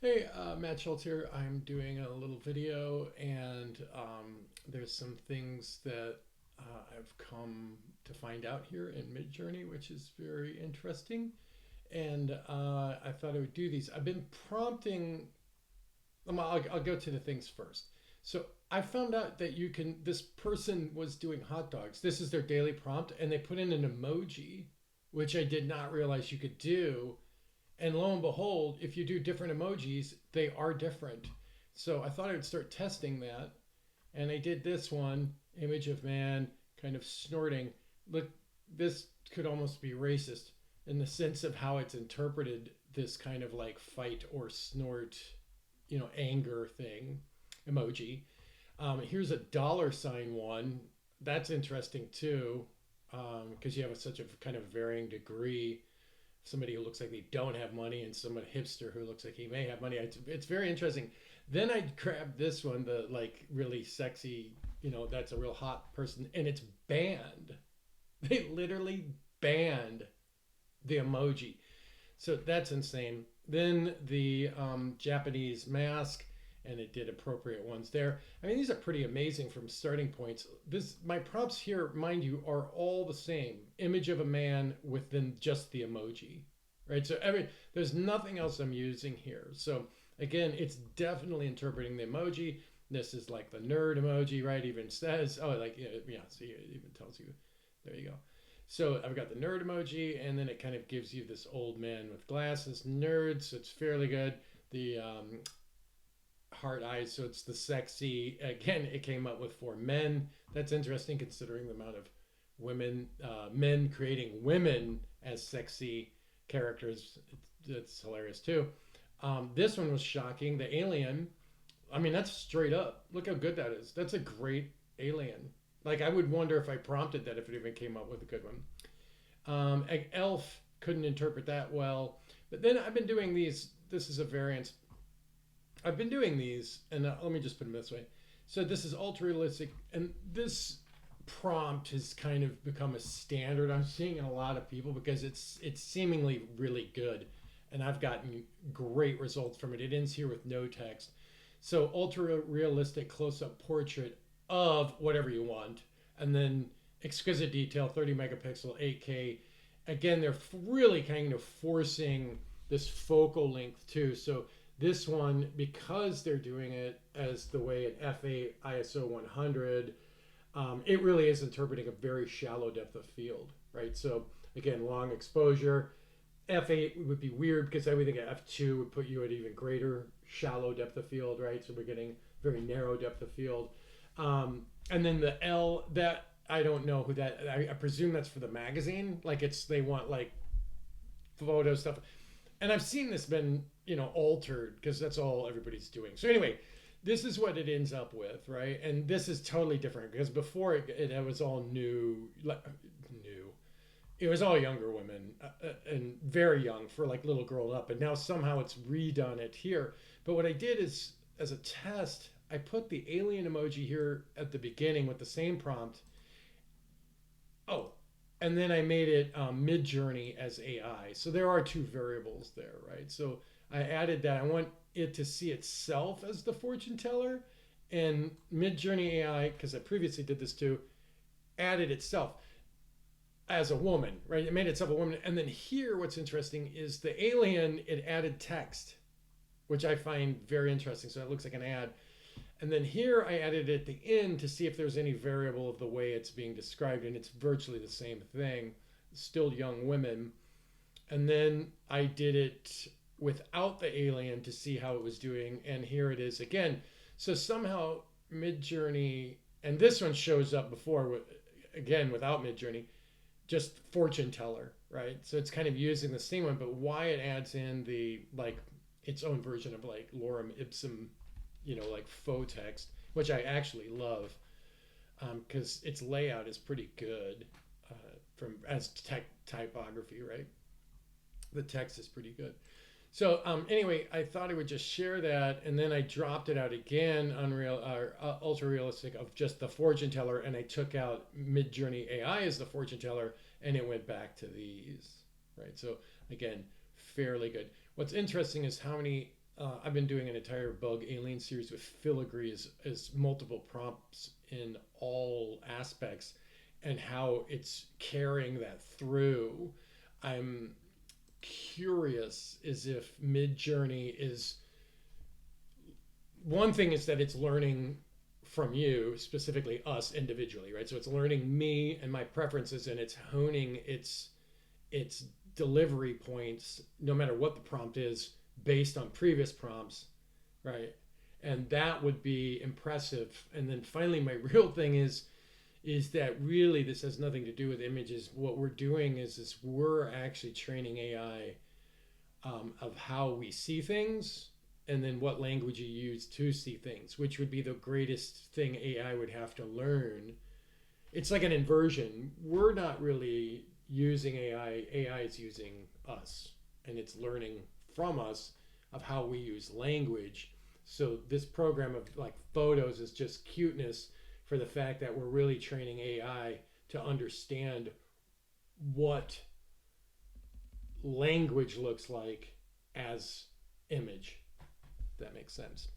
Hey, Matt Schultz here. I'm doing a little video, and there's some things that I've come to find out here in Midjourney, which is very interesting. And I thought I would do these. I've been prompting. I'll go to the things first. So I found out that you can. This person was doing hot dogs. This is their daily prompt, and they put in an emoji, which I did not realize you could do, and lo and behold, if you do different emojis, they are different. So I thought I would start testing that. And I did this one, image of man kind of snorting. Look, this could almost be racist in the sense of how it's interpreted, this kind of like fight or snort, anger thing emoji. Here's a dollar sign one. That's interesting too, because you have such a kind of varying degree, somebody who looks like they don't have money and someone hipster who looks like he may have money. It's very interesting. Then I grabbed this one, the like really sexy, that's a real hot person, and it's banned. They literally banned the emoji. So that's insane. Then the Japanese mask, and it did appropriate ones there. I mean, these are pretty amazing from starting points. This my prompts here, mind you, are all the same. Image of a man within just the emoji, right? So there's nothing else I'm using here. So again, it's definitely interpreting the emoji. This is like the nerd emoji, right? Even says, oh, like yeah. See, it even tells you. There you go. So I've got the nerd emoji, and then it kind of gives you this old man with glasses, nerd. So it's fairly good. The heart eyes, so it's the sexy. Again, it came up with for men. That's interesting considering the amount of men creating women as sexy characters. It's hilarious too. This one was shocking. The alien. I mean, that's straight up. Look how good that is. That's a great alien. Like I would wonder if I prompted that if it even came up with a good one. Elf couldn't interpret that well. But then I've been doing these. This is a variant. I've been doing these, and let me just put them this way. So this is ultra realistic, and this prompt has kind of become a standard I'm seeing in a lot of people because it's seemingly really good, and I've gotten great results from it. It ends here with no text. So ultra realistic close up portrait of whatever you want, and then exquisite detail, 30 megapixel, 8K. Again, they're really kind of forcing this focal length too. So this one, because they're doing it as the way at F8 ISO 100, it really is interpreting a very shallow depth of field, right? So again, long exposure. F8 would be weird because I would think F2 would put you at even greater shallow depth of field, right? So we're getting very narrow depth of field. And then the L, that I don't know who that. I presume that's for the magazine. Like they want like photo stuff, and I've seen this been altered because that's all everybody's doing. So anyway, this is what it ends up with, right? And this is totally different because before it was all new, like new. It was all younger women and very young for like little girl up, and now somehow it's redone it here. But what I did is, as a test, I put the alien emoji here at the beginning with the same prompt. Oh, and then I made it Midjourney as AI. So there are two variables there, right? So I added that. I want it to see itself as the fortune teller, and Midjourney AI, because I previously did this too, added itself as a woman, right? It made itself a woman. And then here, what's interesting is the alien, it added text, which I find very interesting. So it looks like an ad. And then here I added it at the end to see if there's any variable of the way it's being described, and it's virtually the same thing, still young women. And then I did it without the alien to see how it was doing, and here it is again. So somehow Midjourney, and this one shows up before, again without Midjourney, just fortune teller, right? So it's kind of using the same one, but why it adds in the like its own version of like lorem ipsum, like faux text, which I actually love because its layout is pretty good from as typography, right? The text is pretty good. So anyway, I thought I would just share that, and then I dropped it out again, unreal, ultra realistic of just the fortune teller, and I took out Midjourney AI as the fortune teller, and it went back to these, right? So again, fairly good. What's interesting is how many I've been doing an entire bug alien series with filigree as multiple prompts in all aspects, and how it's carrying that through. I'm curious as if Midjourney is, one thing is that it's learning from you, specifically us individually, right? So it's learning me and my preferences, and it's honing its delivery points, no matter what the prompt is, based on previous prompts, right? And that would be impressive. And then finally, my real thing is that really this has nothing to do with images. What we're doing is we're actually training AI of how we see things, and then what language you use to see things, which would be the greatest thing AI would have to learn. It's like an inversion. We're not really using AI. AI is using us, and it's learning from us of how we use language. So this program of like photos is just cuteness for the fact that we're really training AI to understand what language looks like as image. If that makes sense.